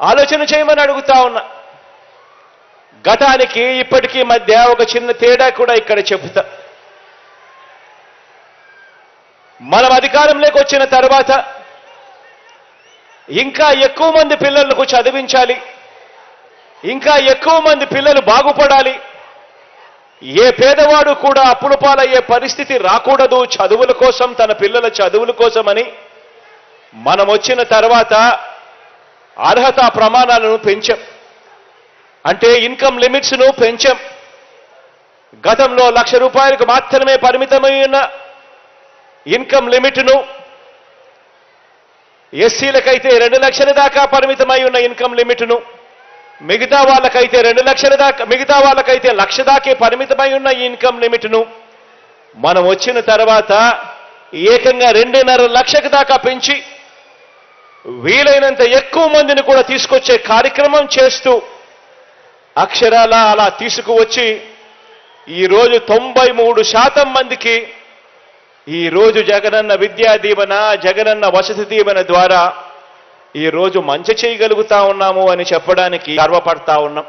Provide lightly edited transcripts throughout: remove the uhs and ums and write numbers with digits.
ఆలోచన చేయమని అడుగుతా ఉన్నా. గతానికి ఇప్పటికీ మధ్య ఒక చిన్న తేడా కూడా ఇక్కడ చెబుతా. మనం అధికారంలోకి వచ్చిన తర్వాత ఇంకా ఎక్కువ మంది పిల్లలకు చదివించాలి, ఇంకా ఎక్కువ మంది పిల్లలు బాగుపడాలి, ఏ పేదవాడు కూడా అప్పుల పాలయ్యే పరిస్థితి రాకూడదు చదువుల కోసం, తన పిల్లల చదువుల కోసమని మనం వచ్చిన తర్వాత అర్హత ప్రమాణాలను పెంచాం. అంటే ఇన్కమ్ లిమిట్స్ను పెంచాం. గతంలో 1,00,000 రూపాయలకు మాత్రమే పరిమితమైన ఇన్కమ్ లిమిట్ను ఎస్సీలకైతే 2 లక్షల దాకా పరిమితమై ఉన్న ఇన్కమ్ లిమిట్ను, మిగతా వాళ్ళకైతే 2 లక్షల దాకా, మిగతా వాళ్ళకైతే 1,00,000 దాకే పరిమితమై ఉన్న ఈ ఇన్కమ్ లిమిట్ను మనం వచ్చిన తర్వాత ఏకంగా 2.5 లక్షల దాకా పెంచి వీలైనంత ఎక్కువ మందిని కూడా తీసుకొచ్చే కార్యక్రమం చేస్తూ అక్షరాల అలా తీసుకువచ్చి ఈరోజు 93% మందికి ఈరోజు జగనన్న విద్యా దీవెన, జగనన్న వసతి దీవెన ద్వారా ఈరోజు మంచి చేయగలుగుతా ఉన్నాము అని చెప్పడానికి గర్వపడతా ఉన్నాం.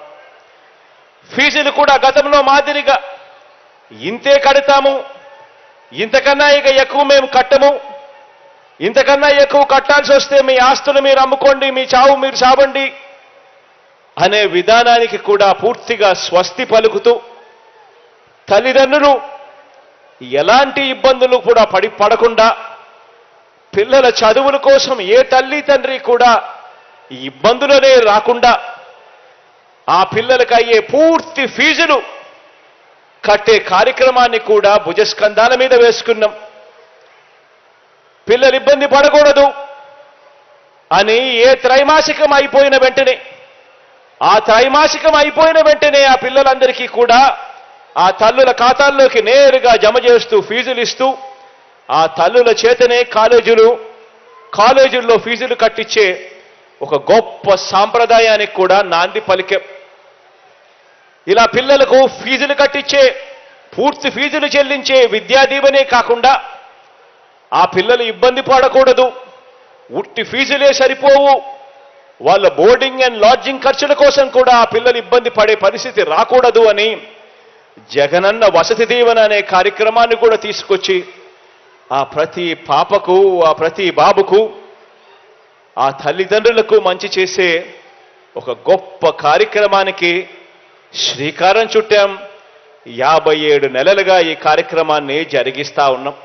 ఫీజులు కూడా గతంలో మాదిరిగా ఇంతే కడతాము, ఇంతకన్నా ఇక ఎక్కువ మేము కట్టము, ఇంతకన్నా ఎక్కువ కట్టాల్సి వస్తే మీ ఆస్తులు మీరు అమ్ముకోండి, మీ చావు మీరు చావండి అనే విధానానికి కూడా పూర్తిగా స్వస్తి పలుకుతూ తల్లిదండ్రులు ఎలాంటి ఇబ్బందులు కూడా పడకుండా, పిల్లల చదువుల కోసం ఏ తల్లి తండ్రి కూడా ఇబ్బందులనే రాకుండా ఆ పిల్లలకు అయ్యే పూర్తి ఫీజులు కట్టే కార్యక్రమాన్ని కూడా భుజస్కంధాల మీద వేసుకున్నాం. పిల్లలు ఇబ్బంది పడకూడదు అని ఏ త్రైమాసికం అయిపోయిన వెంటనే, ఆ త్రైమాసికం అయిపోయిన వెంటనే ఆ పిల్లలందరికీ కూడా ఆ తల్లుల ఖాతాల్లోకి నేరుగా జమ చేస్తూ ఫీజులు ఇస్తూ ఆ తల్లుల చేతనే కాలేజీల్లో ఫీజులు కట్టించే ఒక గొప్ప సాంప్రదాయానికి కూడా నాంది పలికాం. ఇలా పిల్లలకు ఫీజులు కట్టించే, పూర్తి ఫీజులు చెల్లించే విద్యా దీవెనే కాకుండా ఆ పిల్లలు ఇబ్బంది పడకూడదు, ఉట్టి ఫీజులే సరిపోవు, వాళ్ళ బోర్డింగ్ అండ్ లాడ్జింగ్ ఖర్చుల కోసం కూడా ఆ పిల్లలు ఇబ్బంది పడే పరిస్థితి రాకూడదు అని జగనన్న వసతి దీవెన అనే కార్యక్రమాన్ని కూడా తీసుకొచ్చి ఆ ప్రతి పాపకు, ఆ ప్రతి బాబుకు, ఆ తల్లిదండ్రులకు మంచి చేసే ఒక గొప్ప కార్యక్రమానికి శ్రీకారం చుట్టాం. 57 నెలలుగా ఈ కార్యక్రమాన్ని జరిగిస్తా ఉన్నాం.